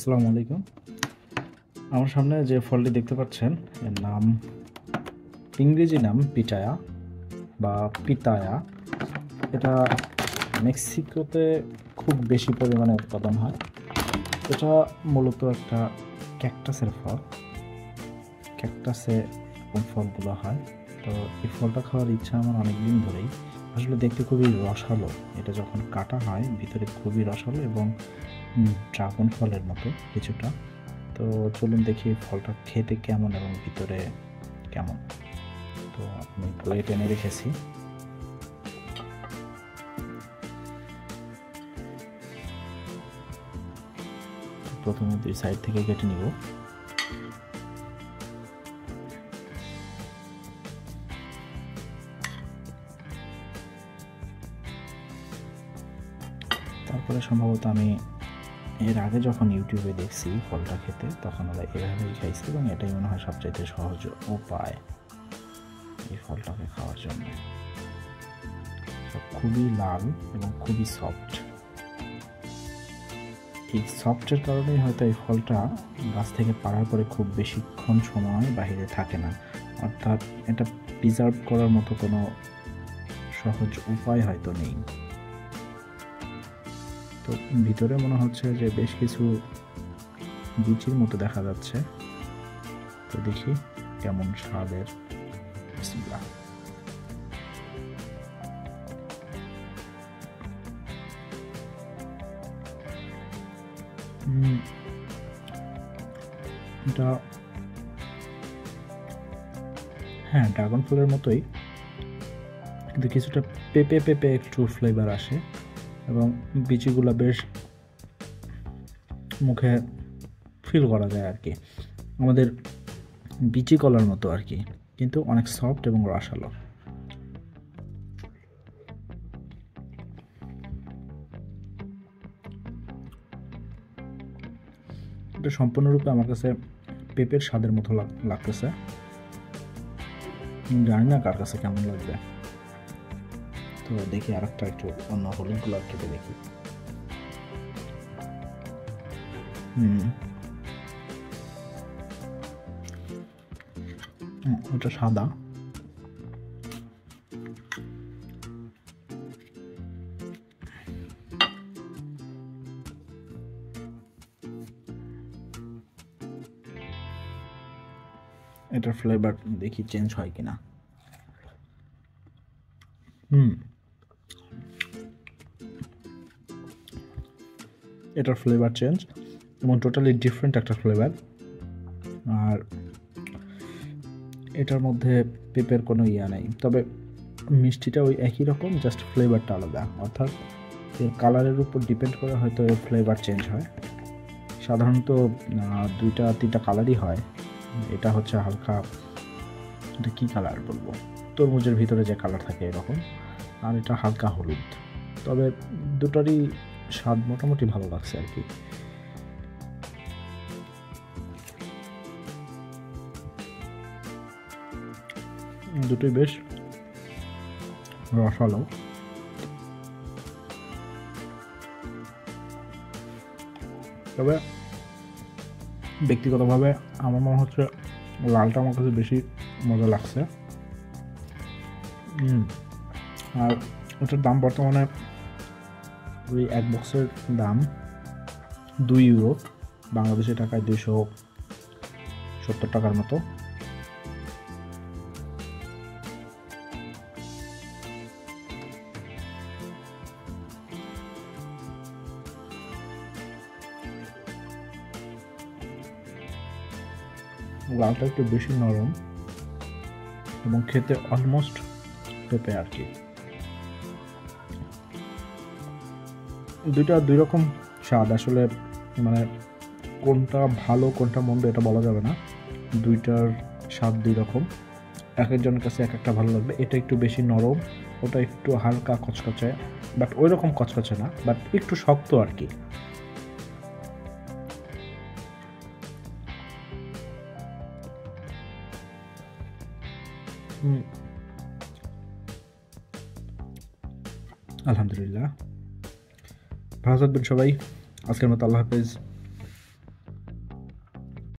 আসসালামু আলাইকুম। আমার সামনে যে ফলটি দেখতে পাচ্ছেন এর নাম ইংরেজি নাম পিটায়া বা পিতায়া। এটা মেক্সিকোতে খুব বেশি পরিমাণে উৎপাদন হয়। এটা মূলত একটা ক্যাকটাসের ফল। ক্যাকটাসে কোন ফলগুলো হয়, তো এই ফলটা খাওয়ার ইচ্ছা আমার অনেক দিন ধরেই। আসলে দেখতে খুবই রসালো। এটা যখন কাটা হয় ভিতরে খুবই রসালো এবং ড্রাগন ফলের মতো কিছুটা। তো চলুন দেখি ফলটা খেতে কেমন এবং ভিতরে কেমন। তো আমি প্লেট এনে রেখেছি। প্রথমে দুই সাইড থেকে কেটে নিব। তারপরে সম্ভবত আমি এর আগে যখন ইউটিউবে দেখছি ফলটা খেতে, তখন ওরা এভাবেই খাইছে এবং এটাই মনে হয় সবচাইতে সহজ উপায় এই ফলটাকে খাওয়ার জন্য। খুবই লাল এবং খুবই সফট। এই সফটের কারণেই হয়তো এই ফলটা গাছ থেকে পাড়ার পরে খুব বেশিক্ষণ সময় বাহিরে থাকে না, অর্থাৎ এটা প্রিজার্ভ করার মতো কোনো সহজ উপায় হয়তো নেই। তো ভিতরে মনে হচ্ছে যে বেশ কিছু বিচির মতো দেখা যাচ্ছে। তো দেখি কেমন স্বাদের। বিসমিল্লাহ। এটা হ্যাঁ ড্রাগন ফলের মতোই, কিন্তু কিছুটা পেঁপে পেঁপে একটু ফ্লেভার আসে এবং বিচিগুলো বেশ মুখে ফিল করা যায় আর কি, আমাদের বিচি কলার মতো আর কি, কিন্তু অনেক সফট এবং রসালো। এটা সম্পূর্ণরূপে আমার কাছে পেঁপের স্বাদের মতো লাগতেছে। জানি না কার কাছে কেমন লাগবে। তো দেখি আর একটা একটু অন্য হলুদ গুলার খেতে দেখি। ওটা সাদা। এটার ফ্লেভার দেখি চেঞ্জ হয় কিনা। এটার ফ্লেভার চেঞ্জ এবং টোটালি ডিফারেন্ট একটা ফ্লেভার। আর এটার মধ্যে পেঁপের কোনো ইয়া নেই, তবে মিষ্টিটা ওই একই রকম, জাস্ট ফ্লেভারটা আলাদা, অর্থাৎ এর কালারের উপর ডিপেন্ড করে হয়তো এর ফ্লেভার চেঞ্জ হয়। সাধারণত 2-3টা কালারই হয়। এটা হচ্ছে হালকা, এটা কী কালার বলবো, তরমুজের ভিতরে যে কালার থাকে এরকম, আর এটা হালকা হলুদ। তবে দুটোরই স্বাদ মোটামুটি ভালো লাগছে আর কি। দুটোই বেশ রসালো। তবে ব্যক্তিগতভাবে আমার মনে হচ্ছে লালটা আমার কাছে বেশি মজা লাগছে। আর ওটার দাম বর্তমানে ওই এক বক্সের দাম 2 ইউরো, বাংলাদেশি টাকায় 270 টাকার মতো। লালটা একটু বেশি নরম এবং খেতে অলমোস্ট পেঁপে আর কি। দুইটা দুই রকম স্বাদ, আসলে মানে কোনটা ভালো কোনটা মন্দ এটা বলা যাবে না। দুইটার স্বাদ দুই রকম, এক একজনের কাছে এক একটা ভালো লাগবে। এটা একটু বেশি নরম, ওটা একটু হালকা কচকচে, বাট ওই রকম কচকচে না, বাট একটু শক্ত আর কি। আলহামদুলিল্লাহ, ভালো থাকবেন সবাই। আজকের মতো আল্লাহ হাফেজ।